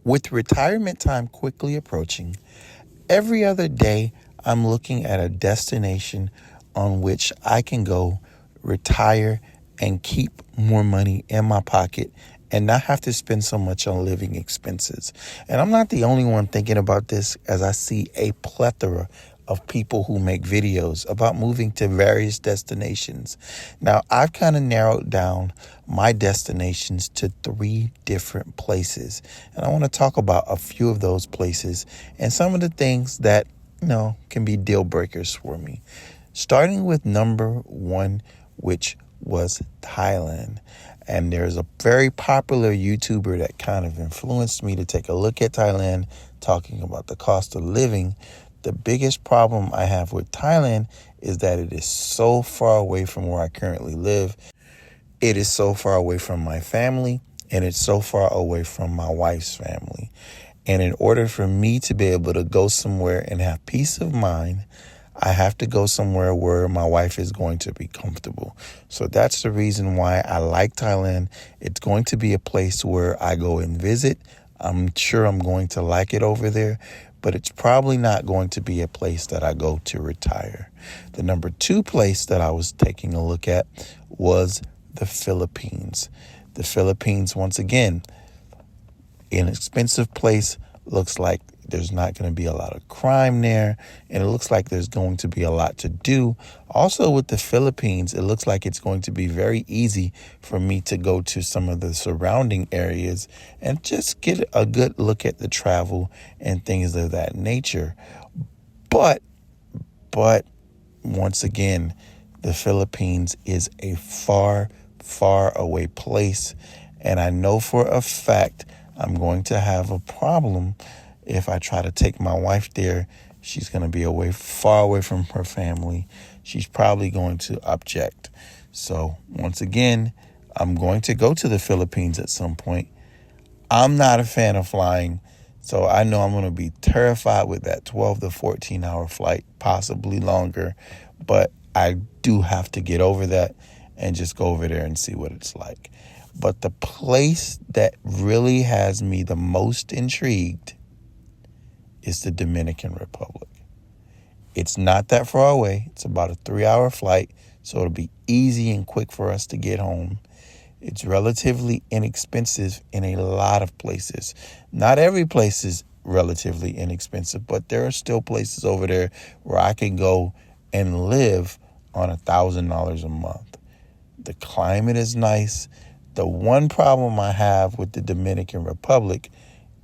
With retirement time quickly approaching, every other day I'm looking at a destination on which I can go retire and keep more money in my pocket and not have to spend so much on living expenses. And I'm not the only one thinking about this, as I see a plethora of people who make videos about moving to various destinations. Now, I've kind of narrowed down my destinations to 3 different places. And I want to talk about a few of those places and some of the things that, can be deal breakers for me. Starting with number 1, which was Thailand. And there's a very popular YouTuber that kind of influenced me to take a look at Thailand, talking about the cost of living. The biggest problem I have with Thailand is that it is so far away from where I currently live. It is so far away from my family, and it's so far away from my wife's family. And in order for me to be able to go somewhere and have peace of mind, I have to go somewhere where my wife is going to be comfortable. So that's the reason why I like Thailand. It's going to be a place where I go and visit. I'm sure I'm going to like it over there, but it's probably not going to be a place that I go to retire. The number 2 place that I was taking a look at was the Philippines. The Philippines, once again, inexpensive place. Looks like there's not going to be a lot of crime there, and it looks like there's going to be a lot to do. Also with the Philippines, it looks like it's going to be very easy for me to go to some of the surrounding areas and just get a good look at the travel and things of that nature. But once again, the Philippines is a far, far away place, and I know for a fact I'm going to have a problem if I try to take my wife there. She's going to be far away from her family. She's probably going to object. So once again, I'm going to go to the Philippines at some point. I'm not a fan of flying, so I know I'm going to be terrified with that 12 to 14 hour flight, possibly longer. But I do have to get over that and just go over there and see what it's like. But the place that really has me the most intrigued is the Dominican Republic. It's not that far away. It's about a 3-hour flight, so it'll be easy and quick for us to get home. It's relatively inexpensive in a lot of places. Not every place is relatively inexpensive, but there are still places over there where I can go and live on $1,000 a month. The climate is nice. The one problem I have with the Dominican Republic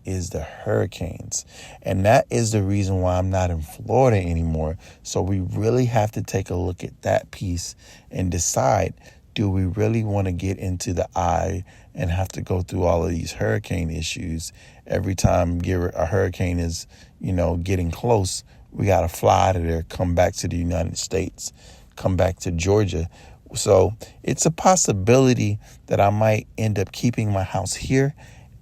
is the hurricanes. And that is the reason why I'm not in Florida anymore. So we really have to take a look at that piece and decide, do we really want to get into the eye and have to go through all of these hurricane issues every time a hurricane is, getting close? We got to fly out of there, come back to the United States, come back to Georgia. So it's a possibility that I might end up keeping my house here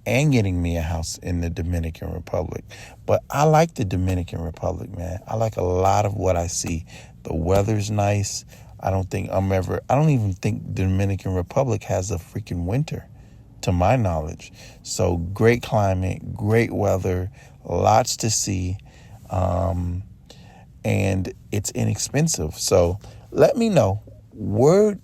and getting me a house in the Dominican Republic. But I like the Dominican Republic, man. I like a lot of what I see. The weather's nice. I don't even think the Dominican Republic has a freaking winter, to my knowledge. So great climate, great weather, lots to see, and it's inexpensive. So let me know, where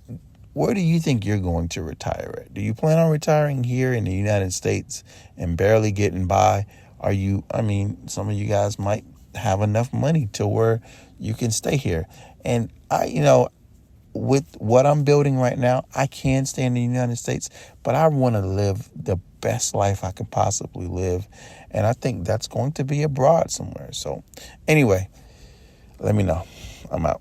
do you think you're going to retire at? Do you plan on retiring here in the United States and barely getting by? Some of you guys might have enough money to where you can stay here. And with what I'm building right now, I can stay in the United States, but I want to live the best life I can possibly live. And I think that's going to be abroad somewhere. So anyway, let me know. I'm out.